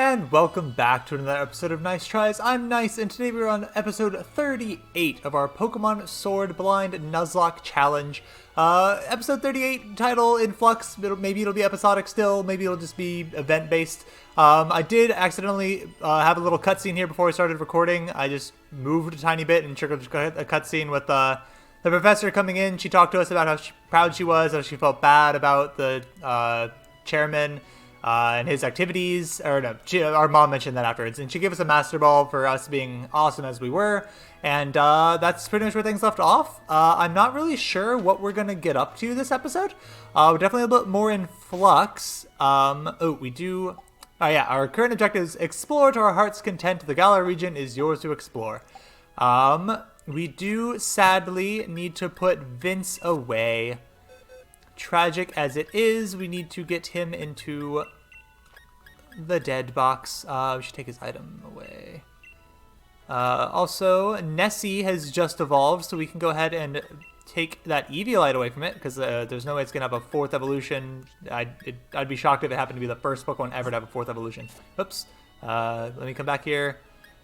And welcome back to another episode of Nyce Tries. I'm Nyce, and today we're on episode 38 of our Pokemon Sword Blind Nuzlocke Challenge. Episode 38, title in flux. Maybe it'll be episodic still, maybe it'll just be event-based. I did accidentally have a little cutscene here before I started recording. I just moved a tiny bit and triggered a cutscene with the professor coming in. She talked to us about how proud she was, how she felt bad about the chairman and his activities, or no, our mom mentioned that afterwards, and she gave us a master ball for us being awesome as we were, and that's pretty much where things left off. I'm not really sure what we're gonna get up to this episode. We're definitely a bit more in flux. Our current objective is explore to our heart's content. The Galar region is yours to explore. We do sadly need to put Vince away. Tragic as it is, we need to get him into the dead box. We should take his item away. Also, Nessie has just evolved, so we can go ahead and take that Eviolite away from it, because there's no way it's going to have a fourth evolution. I'd be shocked if it happened to be the first Pokemon ever to have a fourth evolution. Oops. Let me come back here.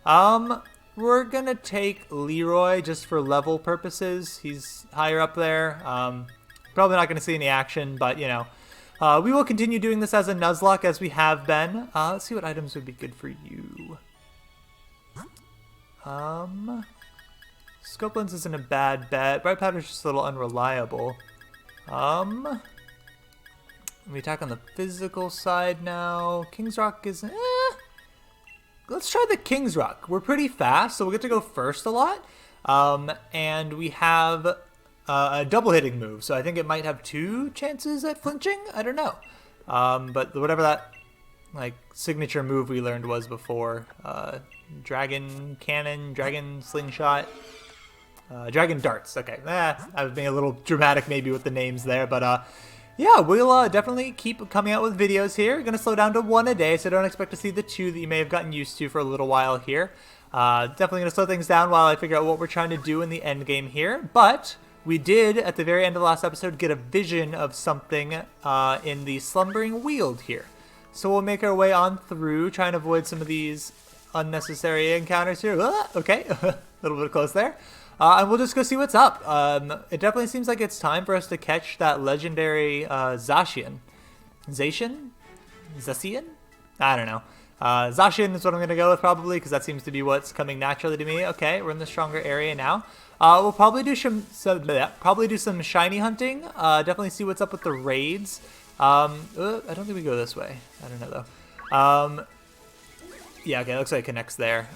We're going to take Leroy just for level purposes. He's higher up there. Probably not going to see any action, but, you know. We will continue doing this as a Nuzlocke as we have been. Let's see what items would be good for you. Scope Lens isn't a bad bet. Bright Powder's just a little unreliable. We attack on the physical side now. King's Rock is... Let's try the King's Rock. We're pretty fast, so we'll get to go first a lot. And we have... a double hitting move, so I think it might have 2 chances at flinching. I don't know, but whatever that signature move we learned was before, Dragon Cannon, Dragon Slingshot, Dragon Darts. Okay, I was being a little dramatic maybe with the names there, but yeah, we'll definitely keep coming out with videos here. Gonna slow down to 1 a day, so don't expect to see the 2 that you may have gotten used to for a little while here. Definitely gonna slow things down while I figure out what we're trying to do in the end game here, but we did, at the very end of the last episode, get a vision of something in the Slumbering Weald here. So we'll make our way on through, trying to avoid some of these unnecessary encounters here. Okay, a little bit close there. And we'll just go see what's up. It definitely seems like it's time for us to catch that legendary Zacian. Zacian? Zacian? I don't know. Zacian is what I'm going to go with probably, because that seems to be what's coming naturally to me. Okay, we're in the stronger area now. We'll probably do some shiny hunting. Definitely see what's up with the raids. I don't think we go this way. I don't know though. Yeah, okay, looks like it connects there.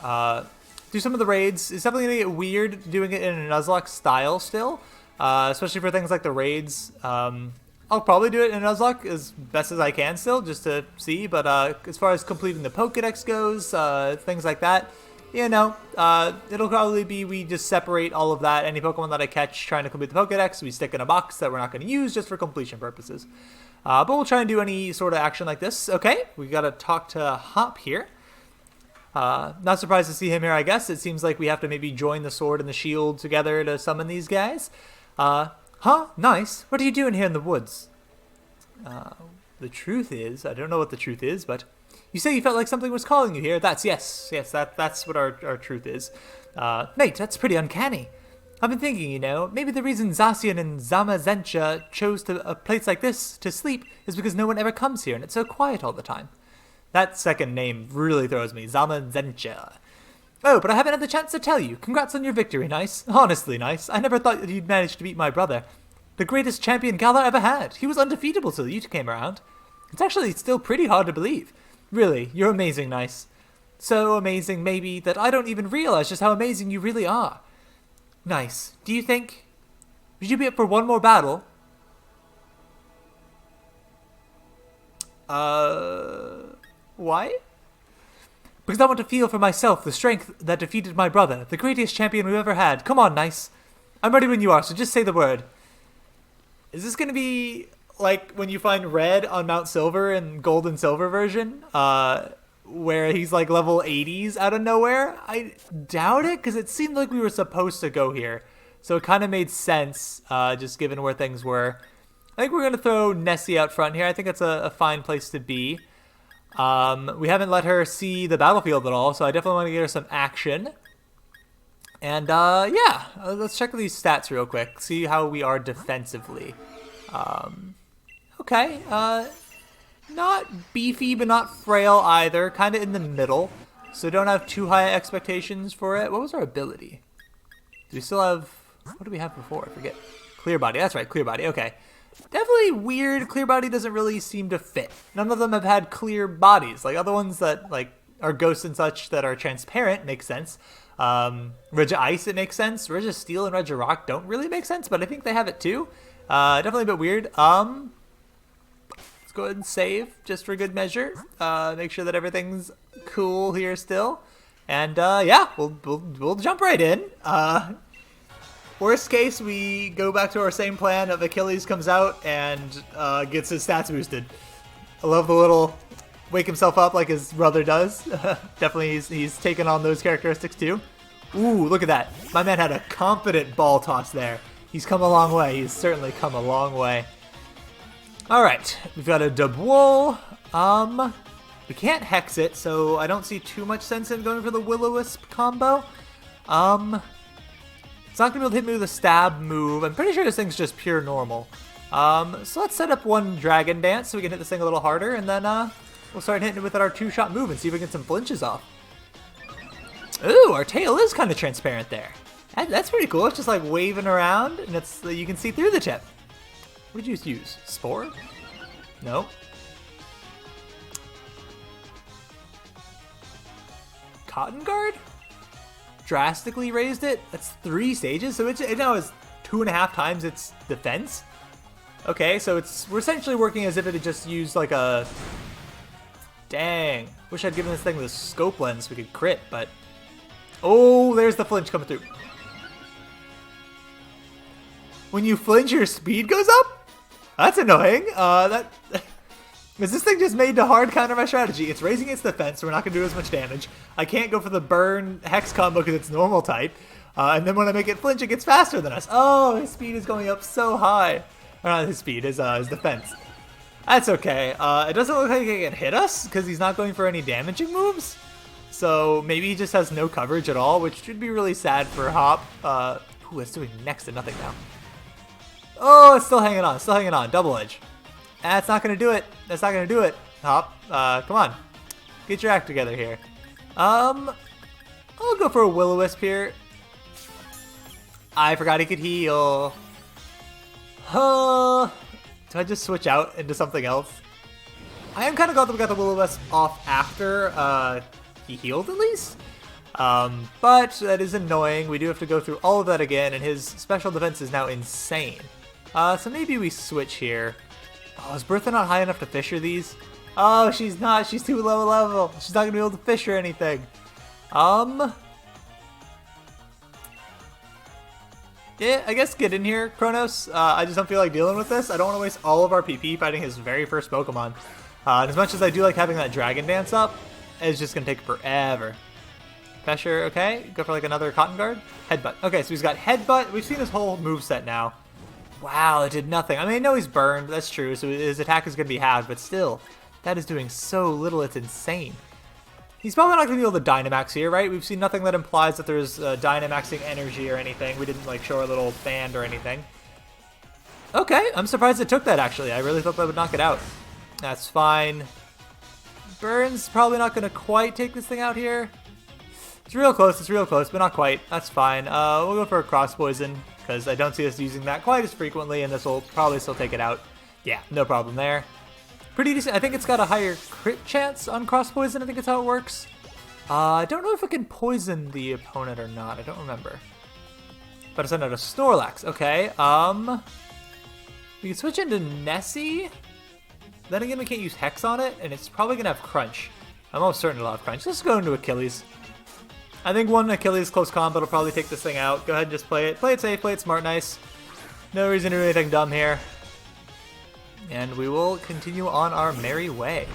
Do some of the raids. It's definitely gonna get weird doing it in a Nuzlocke style still, especially for things like the raids. I'll probably do it in Nuzlocke as best as I can still, just to see. But as far as completing the Pokedex goes, things like that. You know, it'll probably be we just separate all of that. Any Pokemon that I catch trying to complete the Pokedex, we stick in a box that we're not going to use just for completion purposes. But we'll try and do any sort of action like this. Okay, we got to talk to Hop here. Not surprised to see him here, I guess. It seems like we have to maybe join the Sword and the Shield together to summon these guys. Nyce, what are you doing here in the woods? The truth is, I don't know what the truth is, but... You say you felt like something was calling you here. That's that's what our truth is. Mate, that's pretty uncanny. I've been thinking, you know, maybe the reason Zacian and Zamazenta chose a place like this to sleep is because no one ever comes here and it's so quiet all the time. That second name really throws me, Zamazenta. Oh, but I haven't had the chance to tell you. Congrats on your victory, Nyce. Honestly, Nyce, I never thought that you'd manage to beat my brother. The greatest champion Galar ever had. He was undefeatable till you came around. It's actually still pretty hard to believe. Really, you're amazing, Nyce. So amazing, maybe, that I don't even realize just how amazing you really are. Nyce, do you think... Would you be up for one more battle? Why? Because I want to feel for myself the strength that defeated my brother, the greatest champion we've ever had. Come on, Nyce. I'm ready when you are, so just say the word. Is this going to be... like when you find Red on Mount Silver in Gold and Silver version, where he's like level 80s out of nowhere? I doubt it, because it seemed like we were supposed to go here. So it kind of made sense, just given where things were. I think we're going to throw Nessie out front here. I think that's a fine place to be. We haven't let her see the battlefield at all, so I definitely want to get her some action. And yeah, let's check these stats real quick, see how we are defensively. Okay, not beefy, but not frail either, kind of in the middle. So don't have too high expectations for it. What was our ability? Do we still have, what did we have before? I forget. Clear body, that's right, clear body, okay. Definitely weird, clear body doesn't really seem to fit. None of them have had clear bodies. Like other ones that like are ghosts and such that are transparent makes sense. Regia Ice, it makes sense. Regia Steel and Regia Rock don't really make sense, but I think they have it too. Definitely a bit weird. Let's go ahead and save just for good measure. Make sure that everything's cool here still. And yeah, we'll jump right in. Worst case, we go back to our same plan of Achilles comes out and gets his stats boosted. I love the little wake himself up like his brother does. Definitely he's taken on those characteristics too. Ooh, look at that. My man had a confident ball toss there. He's come a long way. He's certainly come a long way. Alright, we've got a Dubwool. We can't hex it, so I don't see too much sense in going for the Will-O-Wisp combo. It's not going to be able to hit me with a stab move. I'm pretty sure this thing's just pure normal. So let's set up one Dragon Dance so we can hit this thing a little harder, and then we'll start hitting it with our two-shot move and see if we can get some flinches off. Ooh, our tail is kind of transparent there. That's pretty cool. It's just like waving around, and it's you can see through the tip. What did you use? Spore? No. Cotton Guard? Drastically raised it? That's 3 stages, so it now has 2.5 times its defense. Okay, so we're essentially working as if it had just used like a... Dang. Wish I'd given this thing the scope lens so we could crit, but... Oh, there's the flinch coming through. When you flinch, your speed goes up? That's annoying. Is this thing just made to hard counter my strategy? It's raising its defense, so we're not going to do as much damage. I can't go for the burn hex combo because it's normal type. And then when I make it flinch, it gets faster than us. Oh, his speed is going up so high. Or not his speed, his defense. That's okay. It doesn't look like he can hit us because he's not going for any damaging moves. So maybe he just has no coverage at all, which should be really sad for Hop. Ooh, it's doing next to nothing now. Oh, it's still hanging on, double edge. That's not going to do it. That's not going to do it, Hop. Come on. Get your act together here. I'll go for a Will-O-Wisp here. I forgot he could heal. Do I just switch out into something else? I am kind of glad that we got the Will-O-Wisp off after he healed at least. But that is annoying. We do have to go through all of that again, and his special defense is now insane. So maybe we switch here. Oh, is Bertha not high enough to fisher these? Oh, she's not. She's too low level. She's not going to be able to fisher anything. Yeah, I guess get in here, Kronos. I just don't feel like dealing with this. I don't want to waste all of our PP fighting his very first Pokemon. And as much as I do like having that Dragon Dance up, it's just going to take forever. Fisher, okay. Go for like another Cotton Guard. Headbutt. Okay, so he's got Headbutt. We've seen his whole moveset now. Wow, it did nothing. I mean, I know he's burned. That's true. So his attack is going to be halved, but still, that is doing so little. It's insane. He's probably not going to be able to Dynamax here, right? We've seen nothing that implies that there's Dynamaxing energy or anything. We didn't like show our little band or anything. Okay, I'm surprised it took that, actually. I really thought that would knock it out. That's fine. Burn's probably not going to quite take this thing out here. It's real close, but not quite. That's fine. We'll go for a Cross Poison, because I don't see us using that quite as frequently, and this will probably still take it out. Yeah, no problem there. Pretty decent. I think it's got a higher crit chance on Cross Poison. I think that's how it works. I don't know if it can poison the opponent or not. I don't remember. But it's under a Snorlax. Okay. We can switch into Nessie. Then again, we can't use Hex on it, and it's probably going to have Crunch. I'm almost certain it'll have Crunch. Let's go into Achilles. I think one Achilles close combat will probably take this thing out. Go ahead and just play it. Play it safe, play it smart, Nyce. No reason to do anything dumb here. And we will continue on our merry way.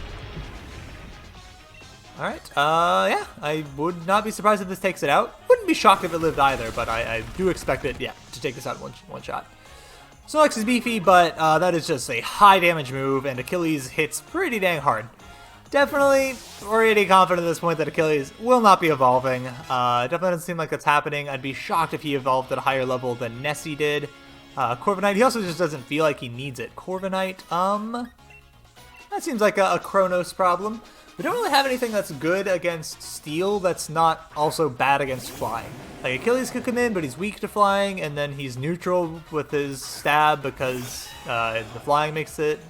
Alright, yeah, I would not be surprised if this takes it out. Wouldn't be shocked if it lived either, but I do expect it, yeah, to take this out in one shot. Snorlax is beefy, but that is just a high damage move, and Achilles hits pretty dang hard. Definitely already confident at this point that Achilles will not be evolving. Definitely doesn't seem like that's happening. I'd be shocked if he evolved at a higher level than Nyce did. Corviknight, he also just doesn't feel like he needs it. Corviknight, that seems like a Chronos problem. We don't really have anything that's good against Steel that's not also bad against flying. Like, Achilles could come in, but he's weak to flying, and then he's neutral with his stab because the flying makes it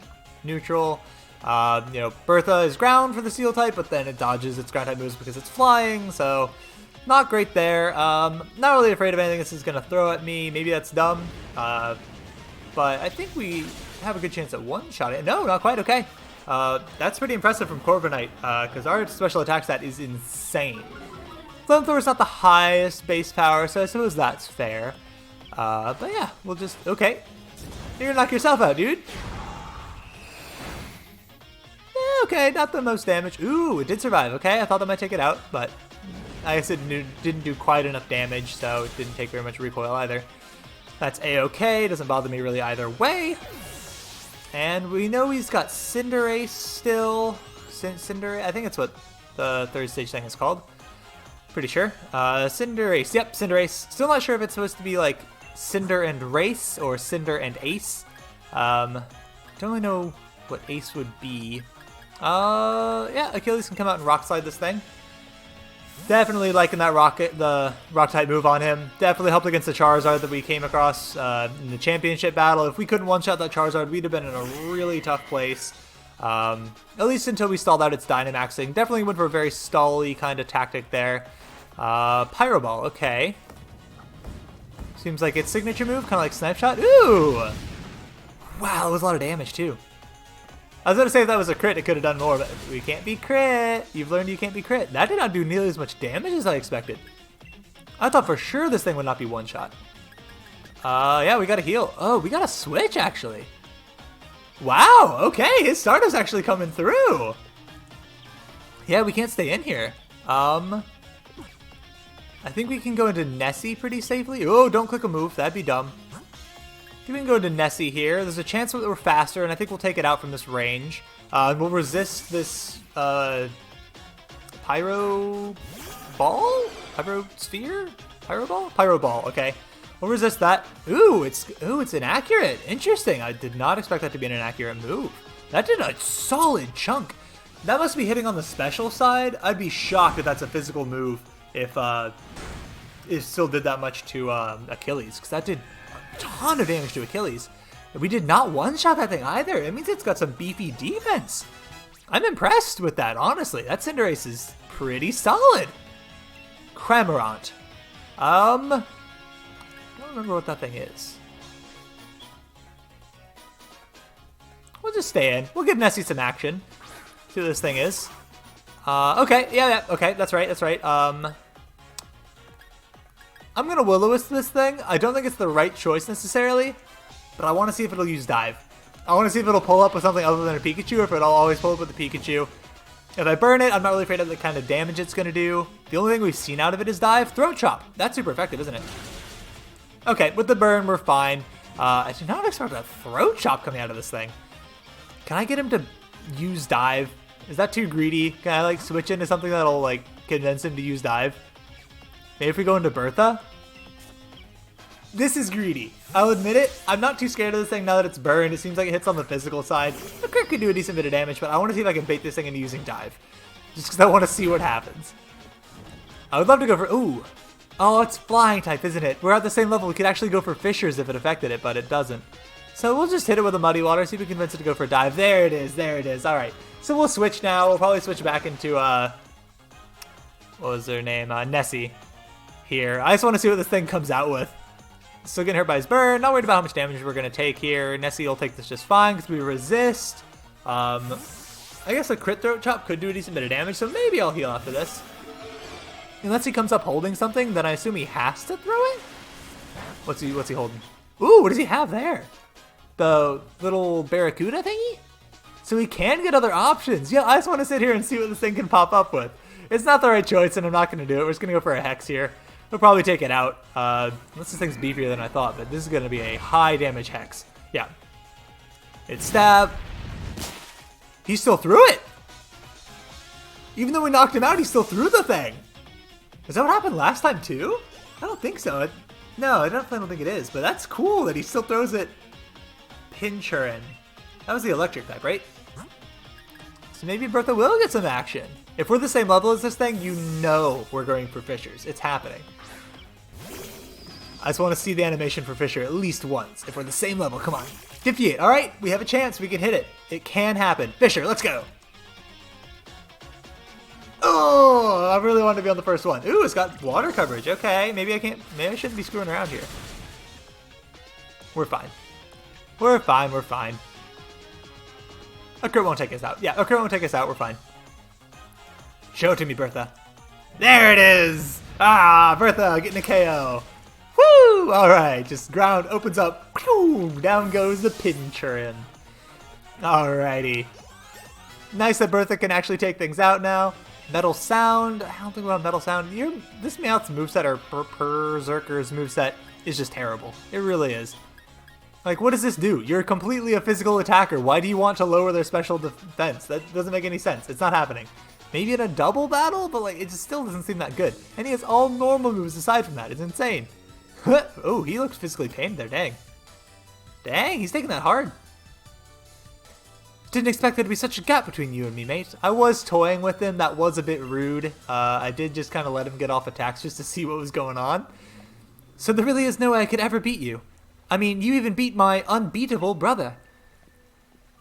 neutral. You know, Bertha is ground for the Steel type, but then it dodges its ground type moves because it's flying, so not great there. Not really afraid of anything this is going to throw at me. Maybe that's dumb, but I think we have a good chance at one-shotting it. No, not quite. Okay. That's pretty impressive from Corviknight, because our special attack stat is insane. Flamethrower's not the highest base power, so I suppose that's fair. But yeah, we'll just... Okay. You're gonna knock yourself out, dude. Okay, not the most damage. Ooh, it did survive. Okay, I thought that might take it out, but I guess it didn't do quite enough damage, so it didn't take very much recoil either. That's A-okay. Doesn't bother me really either way. And we know he's got Cinderace still. Cinderace? I think that's what the third stage thing is called. Pretty sure. Cinderace. Yep, Cinderace. Still not sure if it's supposed to be like Cinder and Race or Cinder and Ace. Don't really know what Ace would be. Yeah, Achilles can come out and Rock Slide this thing. Definitely liking that the rock type move on him. Definitely helped against the Charizard that we came across in the championship battle. If we couldn't one-shot that Charizard, we'd have been in a really tough place. At least until we stalled out its Dynamaxing. Definitely went for a very stall-y kind of tactic there. Pyro Ball, okay. Seems like its signature move, kind of like Snipe Shot. Ooh! Wow, that was a lot of damage too. I was going to say if that was a crit, it could have done more, but we can't be crit. You've learned you can't be crit. That did not do nearly as much damage as I expected. I thought for sure this thing would not be one-shot. Yeah, we got to heal. Oh, we got to switch, actually. Wow, okay, his Stardust's actually coming through. Yeah, we can't stay in here. I think we can go into Nessie pretty safely. Oh, don't click a move. That'd be dumb. I think we can go into Nessie here. There's a chance that we're faster, and I think we'll take it out from this range. We'll resist this Pyro Ball? Pyro Sphere? Pyro Ball? Pyro Ball, okay. We'll resist that. Ooh, it's inaccurate. Interesting. I did not expect that to be an inaccurate move. That did a solid chunk. That must be hitting on the special side. I'd be shocked if that's a physical move if it still did that much to Achilles, because that did ton of damage to Achilles. We did not one-shot that thing either. It means it's got some beefy defense. I'm impressed with that, honestly. That Cinderace is pretty solid. Cramorant. I don't remember what that thing is. We'll just stay in. We'll give Nessie some action. See what this thing is. Okay, yeah, okay, that's right. I'm going to Will-O-Wisp this thing. I don't think it's the right choice necessarily, but I want to see if it'll use Dive. I want to see if it'll pull up with something other than a Pikachu, or if it'll always pull up with a Pikachu. If I burn it, I'm not really afraid of the kind of damage it's going to do. The only thing we've seen out of it is Dive. Throat Chop. That's super effective, isn't it? Okay, with the burn, we're fine. I did not expect a Throat Chop coming out of this thing. Can I get him to use Dive? Is that too greedy? Can I, like, switch into something that'll, like, convince him to use Dive? Maybe if we go into Bertha? This is greedy. I'll admit it. I'm not too scared of this thing now that it's burned. It seems like it hits on the physical side. The crit could do a decent bit of damage, but I want to see if I can bait this thing into using Dive. Just because I want to see what happens. I would love to go for... Ooh. Oh, it's flying type, isn't it? We're at the same level. We could actually go for Fissures if it affected it, but it doesn't. So we'll just hit it with a Muddy Water, see if we can convince it to go for a Dive. There it is. There it is. All right. So we'll switch now. We'll probably switch back into... what was their name? Nessie. Here. I just want to see what this thing comes out with. Still getting hurt by his burn. Not worried about how much damage we're going to take here. Nessie will take this just fine because we resist. I guess a crit Throat Chop could do a decent bit of damage, so maybe I'll heal after this. Unless he comes up holding something, then I assume he has to throw it? What's he holding? Ooh, what does he have there? The little Barracuda thingy? So he can get other options. Yeah, I just want to sit here and see what this thing can pop up with. It's not the right choice, and I'm not going to do it. We're just going to go for a Hex here. We'll probably take it out. This thing's beefier than I thought, but this is going to be a high damage Hex. Yeah. It's Stab. He still threw it. Even though we knocked him out, he still threw the thing. Is that what happened last time too? I don't think so. No, I definitely don't think it is, but that's cool that he still throws it. Pinchurin. That was the electric type, right? So maybe Bertha will get some action. If we're the same level as this thing, you know we're going for Fissures. It's happening. I just want to see the animation for Fissure at least once. If we're the same level, come on. 58, all right, we have a chance. We can hit it. It can happen. Fissure, let's go. Oh, I really wanted to be on the first one. Ooh, it's got water coverage. Okay, maybe I shouldn't be screwing around here. We're fine. We're fine, we're fine. A crit won't take us out. Yeah, a crit won't take us out, we're fine. Show it to me, Bertha. There it is! Ah, Bertha getting a KO. Woo! Alright, just ground opens up. Whew, down goes the Pinchurin. Alrighty. Nice that Bertha can actually take things out now. Metal Sound. I don't think about Metal Sound. This Meowth's moveset, or Berserker's moveset, is just terrible. It really is. Like, what does this do? You're completely a physical attacker. Why do you want to lower their special defense? That doesn't make any sense. It's not happening. Maybe in a double battle, but like, it just still doesn't seem that good. And he has all normal moves aside from that. It's insane. Oh, he looks physically pained there. Dang. Dang, he's taking that hard. Didn't expect there to be such a gap between you and me, mate. I was toying with him. That was a bit rude. I did just kind of let him get off attacks just to see what was going on. So there really is no way I could ever beat you. I mean, you even beat my unbeatable brother.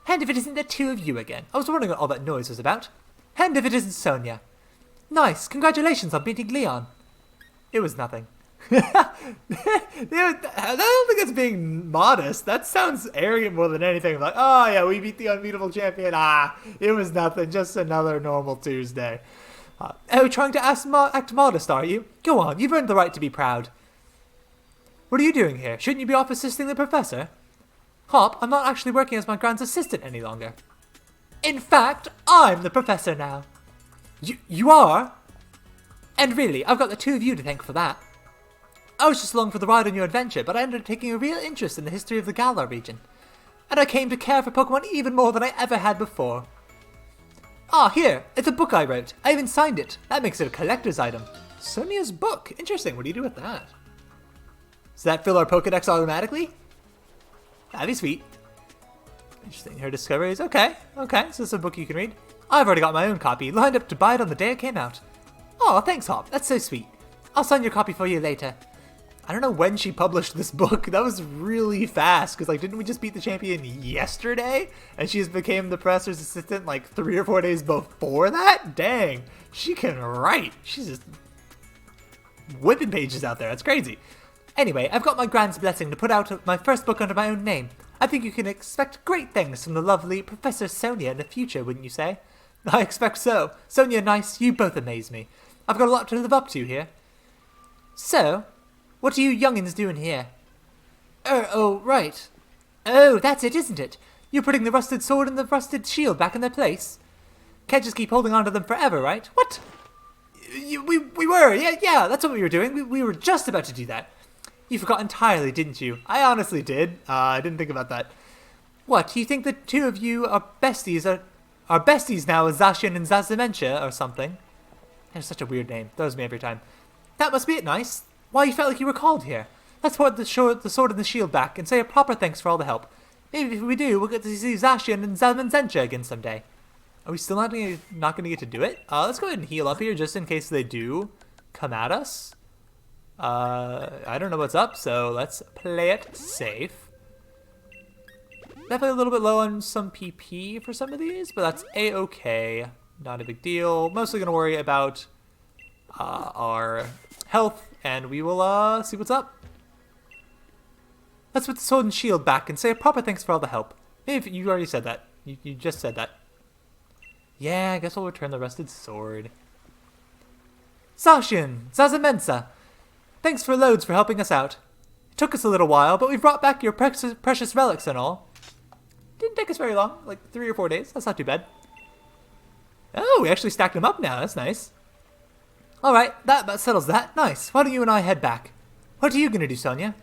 And if it isn't the two of you again. I was wondering what all that noise was about. And if it isn't Sonia. Nice. Congratulations on beating Leon. It was nothing. I don't think that's being modest. That sounds arrogant more than anything. Like, oh yeah, we beat the unbeatable champion. Ah, it was nothing. Just another normal Tuesday. Oh, trying to act modest, are you? Go on, you've earned the right to be proud. What are you doing here? Shouldn't you be off assisting the professor? Hop, I'm not actually working as my grand's assistant any longer. In fact, I'm the professor now. You are? And really, I've got the two of you to thank for that. I was just along for the ride on your adventure, but I ended up taking a real interest in the history of the Galar region. And I came to care for Pokemon even more than I ever had before. Ah, here, it's a book I wrote. I even signed it. That makes it a collector's item. Sonia's book. Interesting, what do you do with that? Does that fill our Pokedex automatically? That'd be sweet. Interesting, her discoveries. Okay, so it's a book you can read. I've already got my own copy, lined up to buy it on the day it came out. Oh, thanks, Hop. That's so sweet. I'll sign your copy for you later. I don't know when she published this book. That was really fast, because, like, didn't we just beat the champion yesterday? And she just became the professor's assistant, like, 3 or 4 days before that? Dang. She can write. She's just whipping pages out there. That's crazy. Anyway, I've got my grand's blessing to put out my first book under my own name. I think you can expect great things from the lovely Professor Sonia in the future, wouldn't you say? I expect so. Sonia and Nyce, you both amaze me. I've got a lot to live up to here. So, what are you youngins doing here? Oh, right. Oh, that's it, isn't it? You're putting the rusted sword and the rusted shield back in their place? Can't just keep holding on to them forever, right? What? We were, yeah, that's what we were doing. We were just about to do that. You forgot entirely, didn't you? I honestly did. I didn't think about that. What, you think the two of you are besties now as Zacian and Zazamentia or something? That's such a weird name. Throws me every time. That must be it, Nyce. Why, you felt like you were called here. Let's put the sword and the shield back and say a proper thanks for all the help. Maybe if we do, we'll get to see Zacian and Zazamentia again someday. Are we still not going to get to do it? Let's go ahead and heal up here just in case they do come at us. I don't know what's up, so let's play it safe. Definitely a little bit low on some PP for some of these, but that's a-okay. Not a big deal. Mostly going to worry about our health, and we will see what's up. Let's put the sword and shield back and say a proper thanks for all the help. Maybe you already said that. You just said that. Yeah, I guess we'll return the rusted sword. Zacian, Zazamensa, thanks for loads for helping us out. It took us a little while, but we've brought back your precious relics and all. Didn't take us very long, like 3 or 4 days. That's not too bad. Oh, we actually stacked them up now. That's nice. All right, that about settles that. Nice. Why don't you and I head back? What are you going to do, Sonia?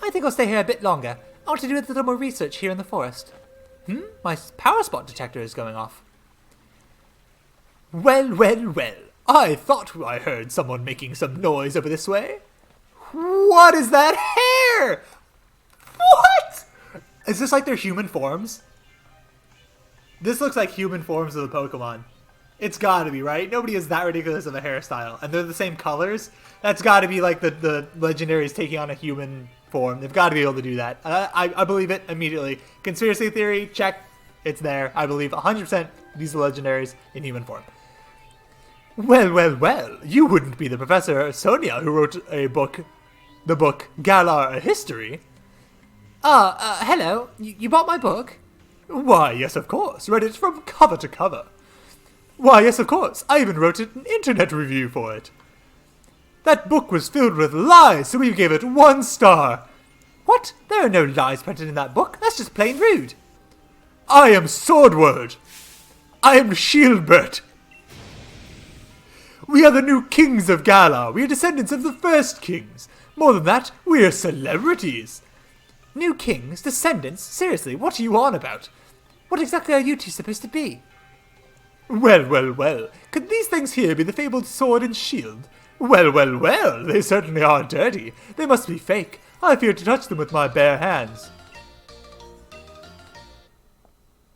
I think I'll stay here a bit longer. I want to do a little more research here in the forest. My power spot detector is going off. Well, well, well. I thought I heard someone making some noise over this way. What is that hair? What? Is this like their human forms? This looks like human forms of the Pokemon. It's gotta be, right? Nobody is that ridiculous of a hairstyle. And they're the same colors? That's gotta be like the legendaries taking on a human form. They've gotta be able to do that. I believe it immediately. Conspiracy theory, check. It's there. I believe 100% these are legendaries in human form. Well, well, well. You wouldn't be the Professor Sonia who wrote the book Galar, A History. Hello. You bought my book? Why, yes, of course. Read it from cover to cover. Why, yes, of course. I even wrote an internet review for it. That book was filled with lies, so we gave it 1 star. What? There are no lies printed in that book. That's just plain rude. I am Swordward. I am Shieldbert. We are the new kings of Galar. We are descendants of the first kings. More than that, we are celebrities. New kings? Descendants? Seriously, what are you on about? What exactly are you two supposed to be? Well, well, well. Could these things here be the fabled sword and shield? Well, well, well. They certainly are dirty. They must be fake. I fear to touch them with my bare hands.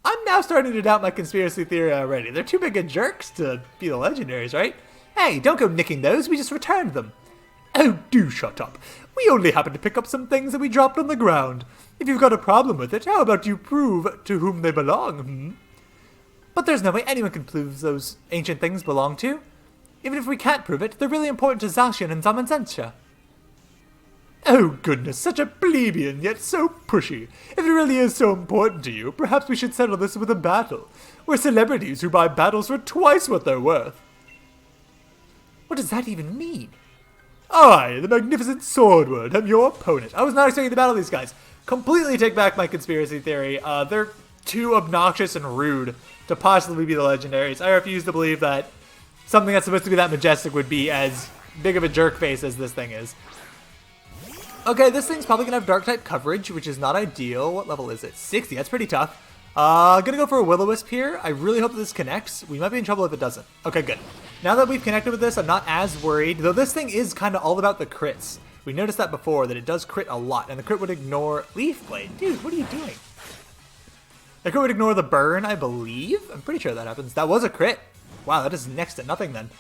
I'm now starting to doubt my conspiracy theory already. They're too big of jerks to be the legendaries, right? Hey, don't go nicking those. We just returned them. Oh, do shut up. We only happened to pick up some things that we dropped on the ground. If you've got a problem with it, how about you prove to whom they belong, But there's no way anyone can prove those ancient things belong to. Even if we can't prove it, they're really important to Zacian and Zamazenta. Oh goodness, such a plebeian, yet so pushy. If it really is so important to you, perhaps we should settle this with a battle. We're celebrities who buy battles for twice what they're worth. What does that even mean? I, the magnificent Swordward, am your opponent. I was not expecting to battle these guys. Completely take back my conspiracy theory. They're too obnoxious and rude to possibly be the legendaries. I refuse to believe that something that's supposed to be that majestic would be as big of a jerk face as this thing is. Okay, this thing's probably gonna have dark type coverage, which is not ideal. What level is it? 60, that's pretty tough. Gonna go for a Will-O-Wisp here. I really hope that this connects. We might be in trouble if it doesn't. Okay, good. Now that we've connected with this, I'm not as worried, though this thing is kind of all about the crits. We noticed that before, that it does crit a lot, and the crit would ignore Leaf Blade. Dude, what are you doing? The crit would ignore the burn, I believe? I'm pretty sure that happens. That was a crit. Wow, that is next to nothing then.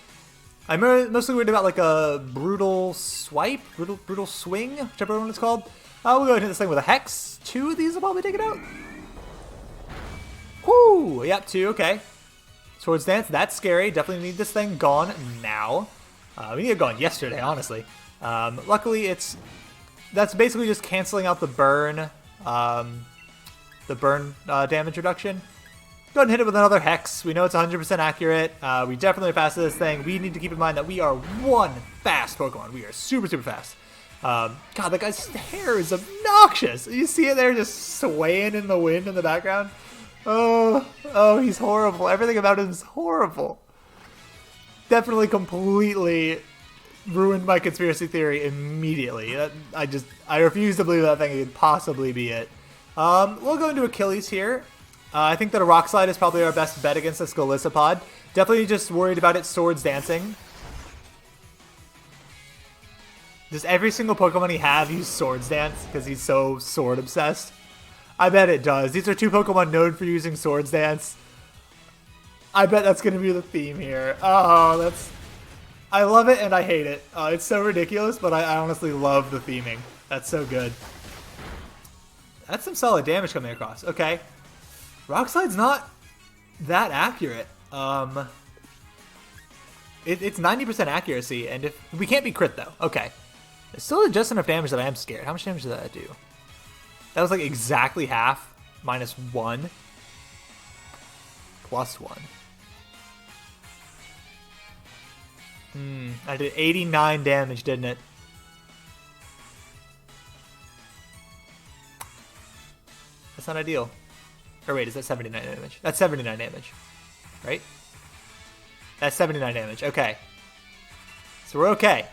I'm mostly worried about like a brutal swipe, brutal swing, whichever one it's called. We'll go ahead and hit this thing with a Hex. 2 of these will probably take it out. Whoo! Yep, 2, okay. Swords Dance, that's scary. Definitely need this thing gone now. We need it gone yesterday, honestly. Luckily, that's basically just canceling out the burn damage reduction. Go ahead and hit it with another Hex. We know it's 100% accurate. We definitely are fast at this thing. We need to keep in mind that we are one fast Pokemon. We are super, super fast. God, that guy's hair is obnoxious. You see it there just swaying in the wind in the background? Oh, he's horrible. Everything about him is horrible. Definitely completely ruined my conspiracy theory immediately. I refuse to believe that thing could possibly be it. We'll go into Achilles here. I think that a Rock Slide is probably our best bet against this Golisopod. Definitely just worried about its Swords Dancing. Does every single Pokemon he have use Swords Dance because he's so sword obsessed? I bet it does. These are 2 Pokemon known for using Swords Dance. I bet that's going to be the theme here. Oh, I love it and I hate it. It's so ridiculous, but I honestly love the theming. That's so good. That's some solid damage coming across. Okay. Rock Slide's not that accurate. It's 90% accuracy, and if we can't be crit though. Okay. It's still just enough damage that I am scared. How much damage did that do? That was like exactly half. -1. +1. I did 89 damage, didn't it? That's not ideal. Or wait, is that 79 damage? That's 79 damage. Right? That's 79 damage. Okay. So we're okay.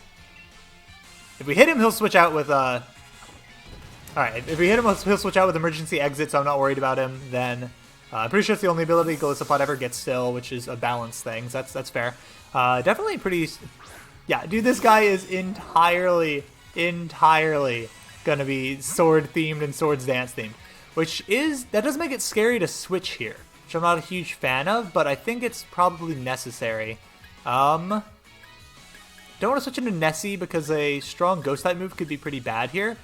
If we hit him, he'll switch out with, Alright, if we hit him, he'll switch out with emergency exit, so I'm not worried about him then. I'm pretty sure it's the only ability Golisopod ever gets still, which is a balance thing. So that's fair. Definitely pretty... Yeah, dude, this guy is entirely gonna be sword-themed and Swords Dance-themed. That does make it scary to switch here, which I'm not a huge fan of, but I think it's probably necessary. Don't want to switch into Nessie because a strong Ghost-type move could be pretty bad here.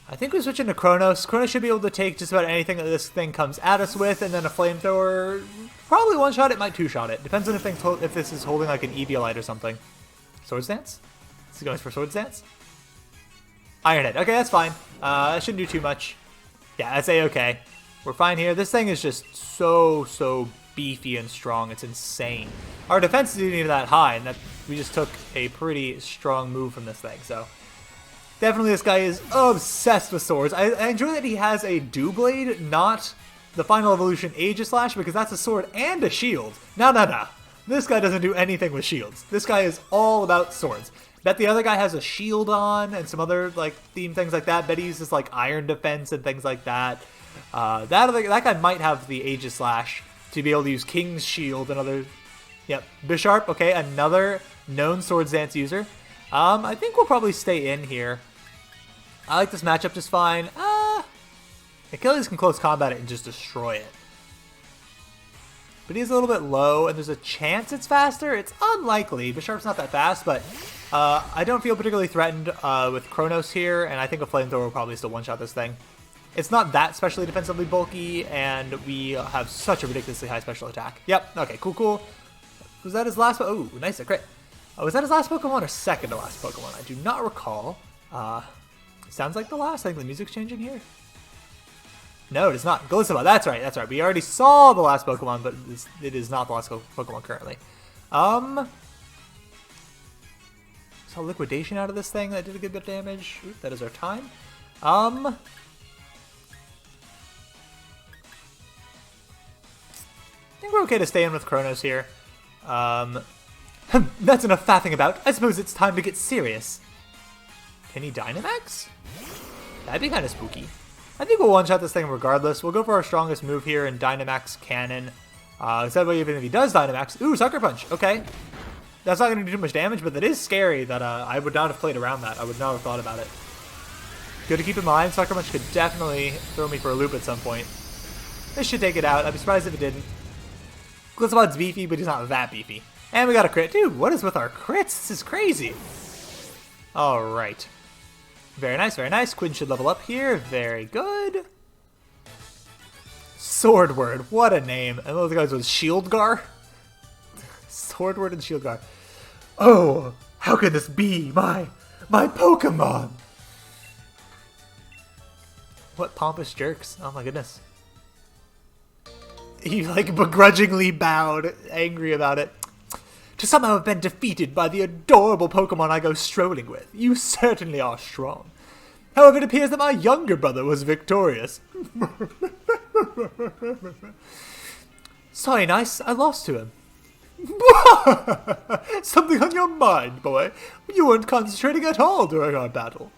I think we switch into Kronos. Kronos should be able to take just about anything that this thing comes at us with, and then a Flamethrower, probably one-shot it, might two-shot it. Depends on if this is holding like an Eviolite or something. Swords Dance? Is he going for Swords Dance? Iron Head. Okay, that's fine. That shouldn't do too much. Yeah, that's A-okay. We're fine here. This thing is just so beefy and strong. It's insane. Our defense isn't even that high, and that we just took a pretty strong move from this thing, so... Definitely this guy is obsessed with swords. I enjoy that he has a Doublade, not the Final Evolution Aegislash, because that's a sword and a shield. No. This guy doesn't do anything with shields. This guy is all about swords. Bet the other guy has a shield on and some other like theme things like that. Bet he uses like iron defense and things like that. That guy might have the Aegislash to be able to use King's Shield and other... Yep, Bisharp, okay, another known Swords Dance user. I think we'll probably stay in here. I like this matchup just fine. Achilles can close combat it and just destroy it. But he's a little bit low, and there's a chance it's faster. It's unlikely. Bisharp's not that fast, but I don't feel particularly threatened with Kronos here, and I think a Flamethrower will probably still one-shot this thing. It's not that specially defensively bulky, and we have such a ridiculously high special attack. Yep, okay, cool. Was that his last... Oh, nice, a crit. Was that his last Pokemon or second to last Pokemon? I do not recall. Sounds like the last. I think the music's changing here. No, it is not. Golisopod, that's right. We already saw the last Pokemon, but it is not the last Pokemon currently. Saw Liquidation out of this thing. That did a good bit of damage. Oop, that is our time. I think we're okay to stay in with Kronos here. That's enough faffing about. I suppose it's time to get serious. Can he Dynamax? That'd be kind of spooky. I think we'll one-shot this thing regardless. We'll go for our strongest move here in Dynamax Cannon. Instead of even if he does Dynamax. Ooh, Sucker Punch. Okay. That's not going to do too much damage, but that is scary that I would not have played around that. I would not have thought about it. Good to keep in mind. Sucker Punch could definitely throw me for a loop at some point. This should take it out. I'd be surprised if it didn't. Golisopod's beefy, but he's not that beefy. And we got a crit. Dude, what is with our crits? This is crazy. Alright. Very nice. Quinn should level up here. Very good. Swordward. What a name. And those guys with Shieldgar. Swordward and Shieldgar. Oh, how could this be? My Pokemon. What pompous jerks. Oh my goodness. He like begrudgingly bowed, angry about it. To somehow have been defeated by the adorable Pokemon I go strolling with. You certainly are strong. However, it appears that my younger brother was victorious. Sorry, Nyce, I lost to him. Something on your mind, boy. You weren't concentrating at all during our battle.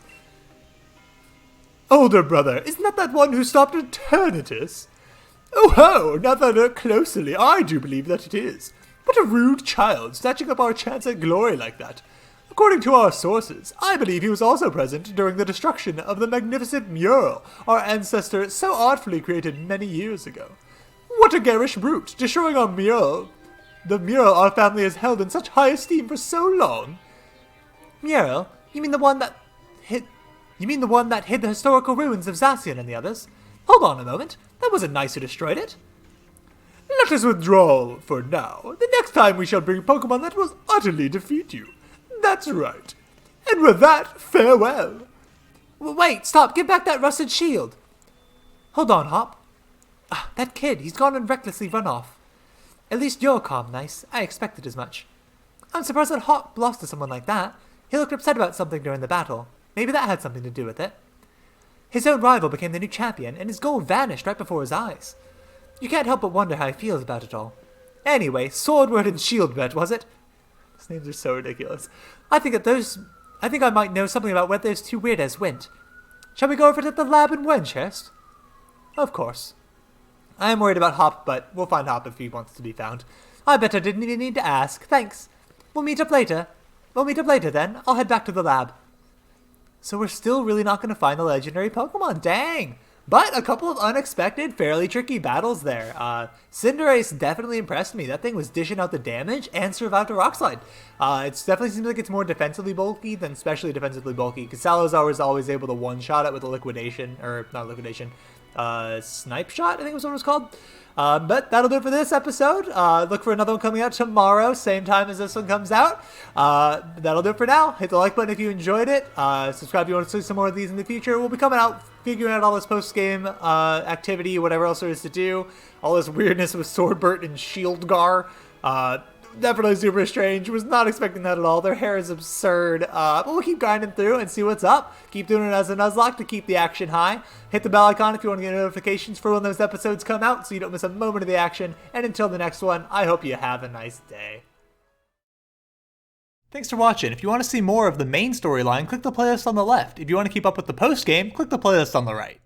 Older brother, isn't that one who stopped Eternatus? Oh ho, now that I look closely, I do believe that it is. What a rude child, snatching up our chance at glory like that. According to our sources, I believe he was also present during the destruction of the magnificent mural our ancestor so artfully created many years ago. What a garish brute, destroying our mural. The mural our family has held in such high esteem for so long. Mural? You mean the one that hid the historical ruins of Zacian and the others? Hold on a moment, that wasn't Nyce who destroyed it. Let us withdraw for now. The next time we shall bring Pokemon that will utterly defeat you. That's right. And with that, farewell. Wait, stop. Give back that rusted shield. Hold on, Hop. That kid, he's gone and recklessly run off. At least you're calm, Nyce. I expected as much. I'm surprised that Hop lost to someone like that. He looked upset about something during the battle. Maybe that had something to do with it. His own rival became the new champion, and his goal vanished right before his eyes. You can't help but wonder how he feels about it all. Anyway, Swordward and Shieldbert, was it? These names are so ridiculous. I think I might know something about where those two weirdos went. Shall we go over to the lab in Wenchurst? Of course. I am worried about Hop, but we'll find Hop if he wants to be found. I bet I didn't even need to ask. Thanks. We'll meet up later. Then. I'll head back to the lab. So we're still really not going to find the legendary Pokemon. Dang. But a couple of unexpected, fairly tricky battles there. Cinderace definitely impressed me. That thing was dishing out the damage and survived a Rock Slide. It definitely seems like it's more defensively bulky than especially defensively bulky, because Salazar was always able to one-shot it with a liquidation, or not liquidation, snipe shot, I think was what it was called. But that'll do it for this episode. Look for another one coming out tomorrow, same time as this one comes out. That'll do it for now. Hit the like button if you enjoyed it. Subscribe if you want to see some more of these in the future. We'll be coming out, figuring out all this post-game activity, whatever else there is to do. All this weirdness with Swordsbert and Shieldgar. Definitely super strange. Was not expecting that at all. Their hair is absurd. But we'll keep grinding through and see what's up. Keep doing it as a Nuzlocke to keep the action high. Hit the bell icon if you want to get notifications for when those episodes come out so you don't miss a moment of the action. And until the next one, I hope you have a nice day. Thanks for watching. If you want to see more of the main storyline, click the playlist on the left. If you want to keep up with the post-game, click the playlist on the right.